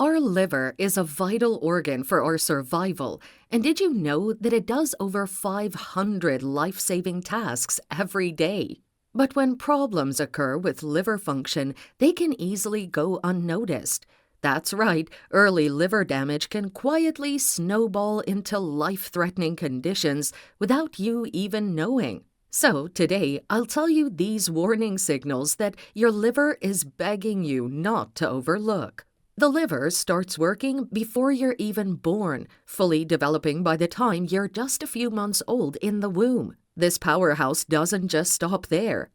Our liver is a vital organ for our survival, and did you know that it does over 500 life-saving tasks every day? But when problems occur with liver function, they can easily go unnoticed. That's right, early liver damage can quietly snowball into life-threatening conditions without you even knowing. So today, I'll tell you these warning signals that your liver is begging you not to overlook. The liver starts working before you're even born, fully developing by the time you're just a few months old in the womb. This powerhouse doesn't just stop there.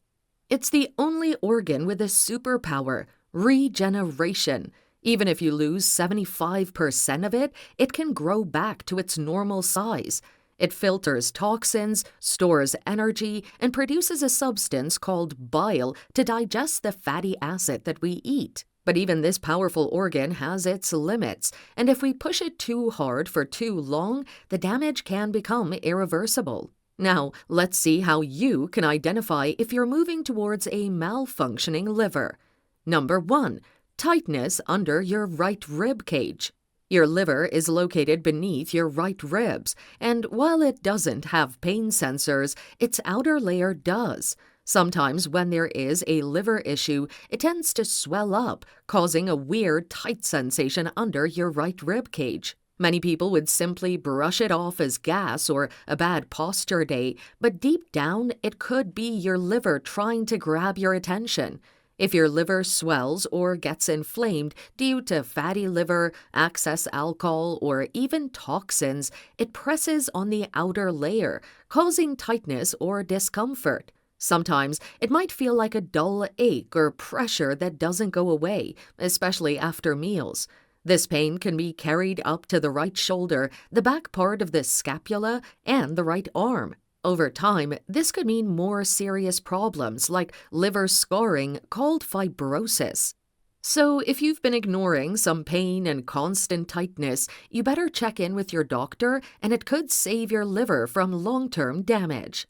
It's the only organ with a superpower, regeneration. Even if you lose 75% of it, it can grow back to its normal size. It filters toxins, stores energy, and produces a substance called bile to digest the fatty acid that we eat. But even this powerful organ has its limits, and if we push it too hard for too long, the damage can become irreversible. Now, let's see how you can identify if you're moving towards a malfunctioning liver. Number 1. Tightness under your right rib cage. Your liver is located beneath your right ribs, and while it doesn't have pain sensors, its outer layer does. Sometimes when there is a liver issue, it tends to swell up, causing a weird tight sensation under your right rib cage. Many people would simply brush it off as gas or a bad posture day, but deep down, it could be your liver trying to grab your attention. If your liver swells or gets inflamed due to fatty liver, excess alcohol, or even toxins, it presses on the outer layer, causing tightness or discomfort. Sometimes it might feel like a dull ache or pressure that doesn't go away, especially after meals. This pain can be carried up to the right shoulder, the back part of the scapula, and the right arm. Over time, this could mean more serious problems like liver scarring called fibrosis. So if you've been ignoring some pain and constant tightness, you better check in with your doctor, and it could save your liver from long-term damage.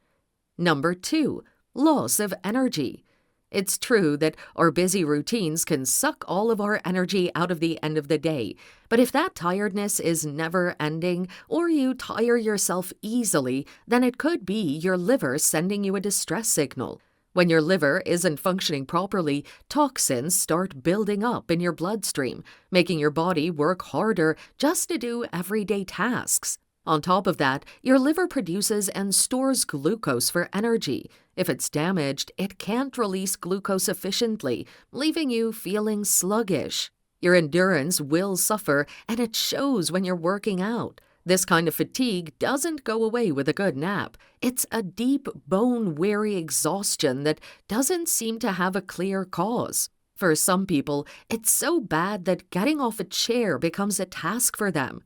Number 2. Loss of energy. It's true that our busy routines can suck all of our energy out of the end of the day, but if that tiredness is never ending or you tire yourself easily, then it could be your liver sending you a distress signal. When your liver isn't functioning properly, toxins start building up in your bloodstream, making your body work harder just to do everyday tasks. On top of that, your liver produces and stores glucose for energy. If it's damaged, it can't release glucose efficiently, leaving you feeling sluggish. Your endurance will suffer, and it shows when you're working out. This kind of fatigue doesn't go away with a good nap. It's a deep, bone-weary exhaustion that doesn't seem to have a clear cause. For some people, it's so bad that getting off a chair becomes a task for them.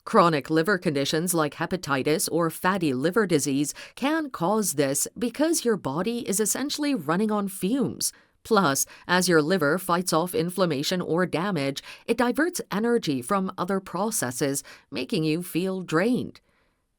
Chronic liver conditions like hepatitis or fatty liver disease can cause this because your body is essentially running on fumes. Plus, as your liver fights off inflammation or damage, it diverts energy from other processes, making you feel drained.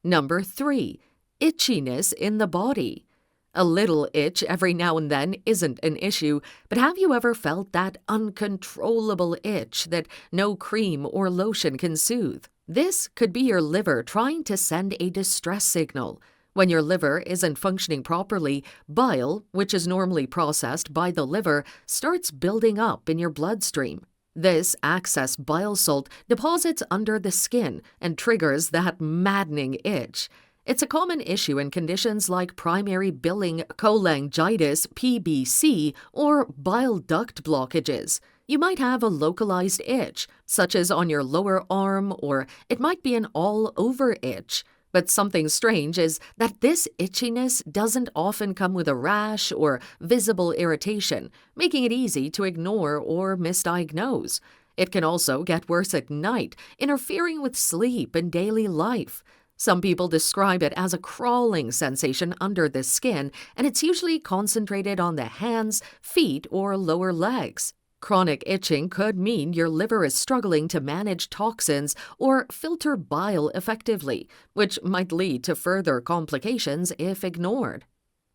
Number 3. Itchiness in the body. A little itch every now and then isn't an issue, but have you ever felt that uncontrollable itch that no cream or lotion can soothe? This could be your liver trying to send a distress signal. When your liver isn't functioning properly, bile, which is normally processed by the liver, starts building up in your bloodstream. This excess bile salt deposits under the skin and triggers that maddening itch. It's a common issue in conditions like primary biliary cholangitis, PBC, or bile duct blockages. You might have a localized itch, such as on your lower arm, or it might be an all-over itch. But something strange is that this itchiness doesn't often come with a rash or visible irritation, making it easy to ignore or misdiagnose. It can also get worse at night, interfering with sleep and daily life. Some people describe it as a crawling sensation under the skin, and it's usually concentrated on the hands, feet, or lower legs. Chronic itching could mean your liver is struggling to manage toxins or filter bile effectively, which might lead to further complications if ignored.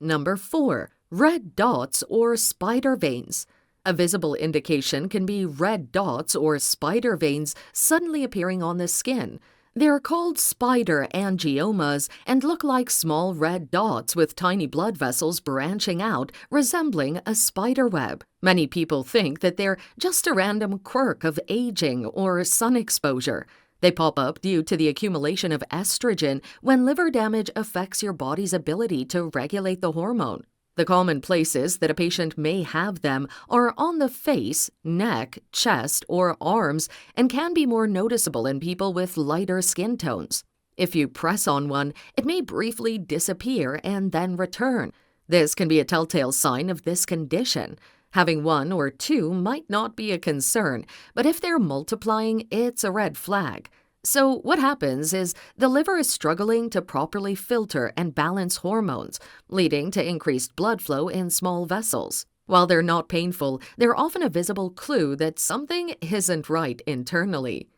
Number 4. Red dots or spider veins. A visible indication can be red dots or spider veins suddenly appearing on the skin. They're called spider angiomas and look like small red dots with tiny blood vessels branching out, resembling a spider web. Many people think that they're just a random quirk of aging or sun exposure. They pop up due to the accumulation of estrogen when liver damage affects your body's ability to regulate the hormone. The common places that a patient may have them are on the face, neck, chest, or arms and can be more noticeable in people with lighter skin tones. If you press on one, it may briefly disappear and then return. This can be a telltale sign of this condition. Having one or two might not be a concern, but if they're multiplying, it's a red flag. So what happens is the liver is struggling to properly filter and balance hormones, leading to increased blood flow in small vessels. While they're not painful, they're often a visible clue that something isn't right internally.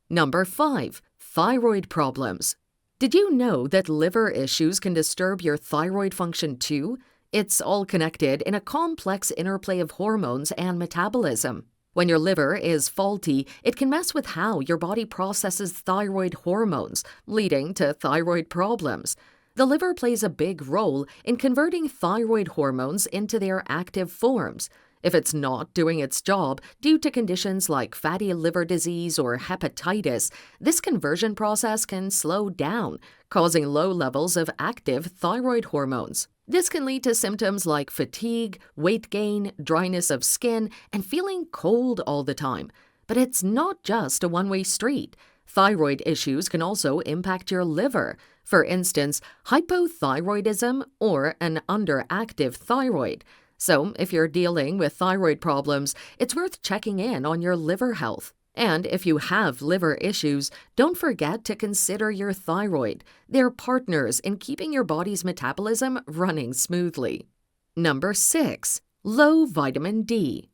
Number 5. Thyroid problems. Did you know that liver issues can disturb your thyroid function too? It's all connected in a complex interplay of hormones and metabolism. When your liver is faulty, it can mess with how your body processes thyroid hormones, leading to thyroid problems. The liver plays a big role in converting thyroid hormones into their active forms. If it's not doing its job due to conditions like fatty liver disease or hepatitis, this conversion process can slow down, causing low levels of active thyroid hormones. This can lead to symptoms like fatigue, weight gain, dryness of skin, and feeling cold all the time. But it's not just a one-way street. Thyroid issues can also impact your liver. For instance, hypothyroidism or an underactive thyroid. So, if you're dealing with thyroid problems, it's worth checking in on your liver health. And if you have liver issues, don't forget to consider your thyroid. They're partners in keeping your body's metabolism running smoothly. Number 6. Low vitamin D.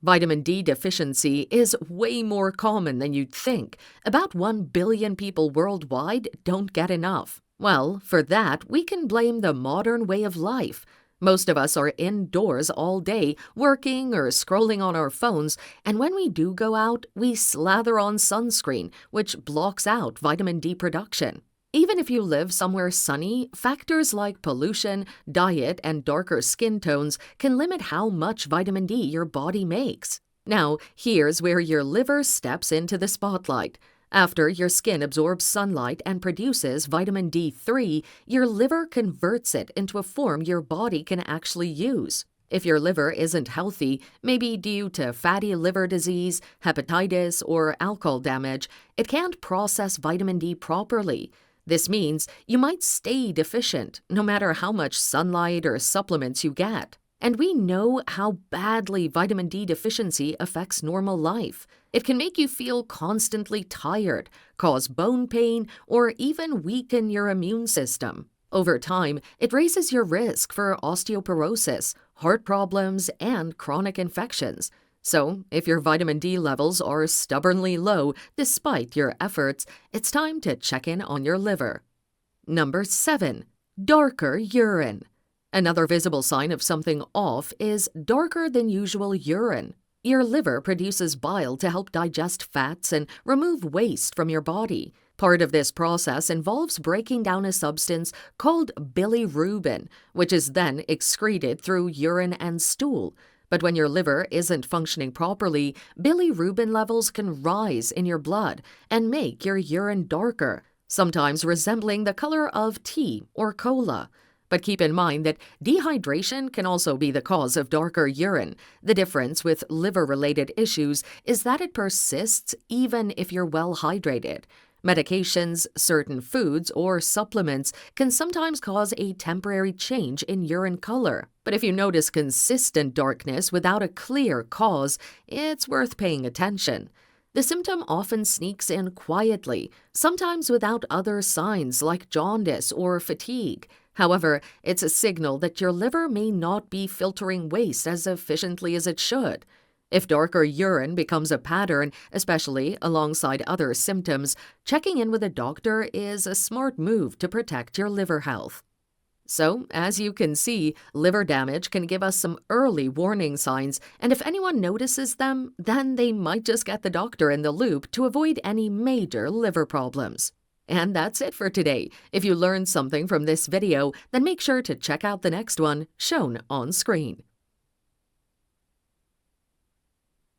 Vitamin D deficiency is way more common than you'd think. About 1 billion people worldwide don't get enough. Well, for that, we can blame the modern way of life. Most of us are indoors all day, working or scrolling on our phones, and when we do go out, we slather on sunscreen, which blocks out vitamin D production. Even if you live somewhere sunny, factors like pollution, diet, and darker skin tones can limit how much vitamin D your body makes. Now, here's where your liver steps into the spotlight. After your skin absorbs sunlight and produces vitamin D3, your liver converts it into a form your body can actually use. If your liver isn't healthy, maybe due to fatty liver disease, hepatitis, or alcohol damage, it can't process vitamin D properly. This means you might stay deficient no matter how much sunlight or supplements you get. And we know how badly vitamin D deficiency affects normal life. It can make you feel constantly tired, cause bone pain, or even weaken your immune system. Over time, it raises your risk for osteoporosis, heart problems, and chronic infections. So, if your vitamin D levels are stubbornly low despite your efforts, it's time to check in on your liver. Number 7. Darker urine. Another visible sign of something off is darker than usual urine. Your liver produces bile to help digest fats and remove waste from your body. Part of this process involves breaking down a substance called bilirubin, which is then excreted through urine and stool. But when your liver isn't functioning properly, bilirubin levels can rise in your blood and make your urine darker, sometimes resembling the color of tea or cola. But keep in mind that dehydration can also be the cause of darker urine. The difference with liver-related issues is that it persists even if you're well hydrated. Medications, certain foods, or supplements can sometimes cause a temporary change in urine color. But if you notice consistent darkness without a clear cause, it's worth paying attention. The symptom often sneaks in quietly, sometimes without other signs like jaundice or fatigue. However, it's a signal that your liver may not be filtering waste as efficiently as it should. If darker urine becomes a pattern, especially alongside other symptoms, checking in with a doctor is a smart move to protect your liver health. So, as you can see, liver damage can give us some early warning signs, and if anyone notices them, then they might just get the doctor in the loop to avoid any major liver problems. And that's it for today. If you learned something from this video, then make sure to check out the next one shown on screen.